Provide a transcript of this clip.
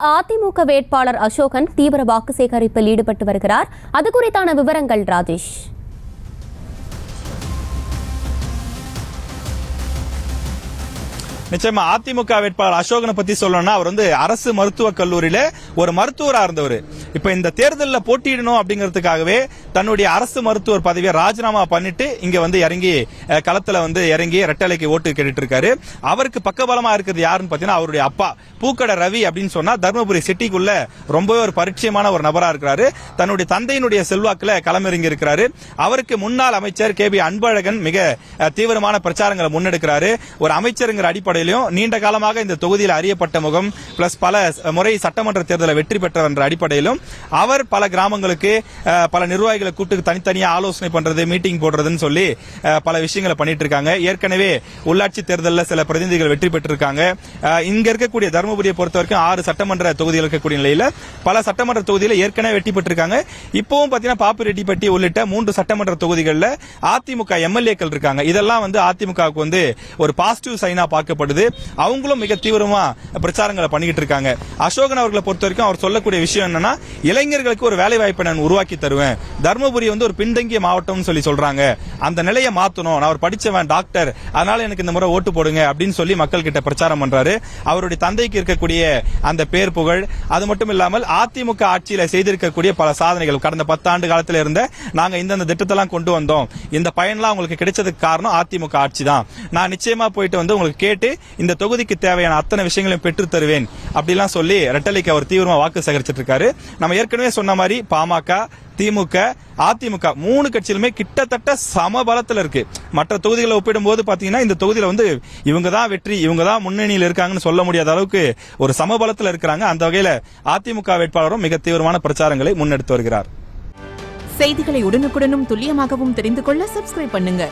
அதிமுக வேட்பாளர் அசோகன் தீவிர வாக்கு சேகரிப்பில் ஈடுபட்டு வருகிறார். அது குறித்தான விவரங்கள் ராஜேஷ். நிச்சயமா அதிமுக வேட்பாளர் அசோகனை பத்தி சொல்லணும்னா அவர் அரசு மருத்துவக் கல்லூரியில ஒரு மருத்துவரா இருந்தவர். இப்ப இந்த தேர்தலில் போட்டியிடணும் அப்படிங்கிறதுக்காகவே தன்னுடைய அரசு மருத்துவர் பதவியை ராஜினாமா பண்ணிட்டு இங்க இறங்கி களத்துல இறங்கி ரெட்டலைக்கு ஓட்டு கேட்டுட்டு இருக்காரு. அவருக்கு பக்கபலமா இருக்கிறது யாருன்னு பாத்தீங்கன்னா அவருடைய அப்பா பூக்கடை ரவி அப்படின்னு சொன்னா தர்மபுரி சிட்டிக்குள்ள ரொம்பவே ஒரு பரிச்சயமான ஒரு நபரா இருக்கிறாரு. தன்னுடைய தந்தையினுடைய செல்வாக்குல களமிறங்கி இருக்கிறாரு. அவருக்கு முன்னாள் அமைச்சர் கே பி அன்பழகன் மிக தீவிரமான பிரச்சாரங்களை முன்னெடுக்கிறாரு. ஒரு அமைச்சருங்கிற அடிப்படையிலும் நீண்ட காலமாக இந்த தொகுதியில் அறியப்பட்ட முகம் பிளஸ் பல முறை சட்டமன்ற தேர்தலை வெற்றி பெற்றவர் என்ற அடிப்படையிலும் அவர் பல கிராமங்களுக்கு பல நிர்வாகிகளை கூட்டு தனித்தனியா ஆலோசனை பண்றது மீட்டிங் போடுறதுன்னு சொல்லி பல விஷயங்களை பண்ணிட்டு இருக்காங்க. ஏற்கனவே உள்ளாட்சி தேர்தலில் சில பிரதிநிதிகள் வெற்றி பெற்றிருக்காங்க. இங்க இருக்கக்கூடிய தருமபுரியை பொறுத்த வரைக்கும் 6 சட்டமன்ற தொகுதிகள் இருக்கக்கூடிய நிலையில பல சட்டமன்ற தொகுதியில் ஏற்கனவே வெற்றி பெற்றிருக்காங்க. இப்பவும் பாத்தீங்கன்னா பாப்பிரெட்டிப்பட்டி உள்ளிட்ட 3 சட்டமன்ற தொகுதிகளில் அதிமுக எம்எல்ஏக்கள் இருக்காங்க. இதெல்லாம் அதிமுகவுக்கு ஒரு பாசிட்டிவ் சைனா பார்க்கப்படுது. அவங்களும் மிக தீவிரமா பிரச்சாரங்களை பண்ணிட்டு இருக்காங்க. அசோகன் அவர்களை பொறுத்த வரைக்கும் அவர் சொல்லக்கூடிய விஷயம் என்னன்னா, இளைஞர்களுக்கு ஒரு வேலை வாய்ப்பை நான் உருவாக்கி தருவேன். தர்மபுரி ஒரு பின்தங்கிய மாவட்டம் சொல்லி சொல்றாங்க. அந்த நிலையை மாத்தணும். நான் ஒரு படிச்சவன் டாக்டர், அதனால எனக்கு இந்த முறை ஓட்டு போடுங்க அப்படின்னு சொல்லி மக்கள் கிட்ட பிரச்சாரம் பண்றாரு. அவருடைய தந்தைக்கு இருக்கக்கூடிய அந்த பேர் புகழ், அது மட்டும் இல்லாமல் அதிமுக ஆட்சியில செய்திருக்கக்கூடிய பல சாதனைகள், கடந்த 10 ஆண்டு காலத்தில் இருந்த நாங்க இந்த திட்டத்தெல்லாம் கொண்டு வந்தோம், இந்த பயன்லாம் உங்களுக்கு கிடைச்சதுக்கு காரணம் அதிமுக ஆட்சி தான். நான் நிச்சயமா போயிட்டு உங்களுக்கு கேட்டு இந்த தொகுதிக்கு தேவையான அத்தனை விஷயங்களையும் பெற்று தருவேன் அப்படிலாம் சொல்லி ரெட்டலைக்கு அவர் தீவிரமா வாக்கு சேகரிச்சிட்டு இருக்காரு. நம்ம ஏற்கனவே சொன்ன மாதிரி பாமக, திமுக, அதிமுக 3 கட்சியிலுமே கிட்டத்தட்ட சமபலத்தில் இருக்கு. மற்ற தொகுதிகளை ஒப்பிடும்போது பாத்தீங்கன்னா இந்த தொகுதியில இவங்க தான் வெற்றி, இவங்க தான் முன்னணியில் இருக்காங்கன்னு சொல்ல முடியாத அளவுக்கு ஒரு சமபலத்தில் இருக்கிறாங்க. அந்த வகையில அதிமுக வேட்பாளரும் மிக தீவிரமான பிரச்சாரங்களை முன்னெடுத்து வருகிறார். செய்திகளை உடனுக்குடனும் துல்லியமாகவும் தெரிந்து கொள்ள சப்ஸ்கிரைப் பண்ணுங்க.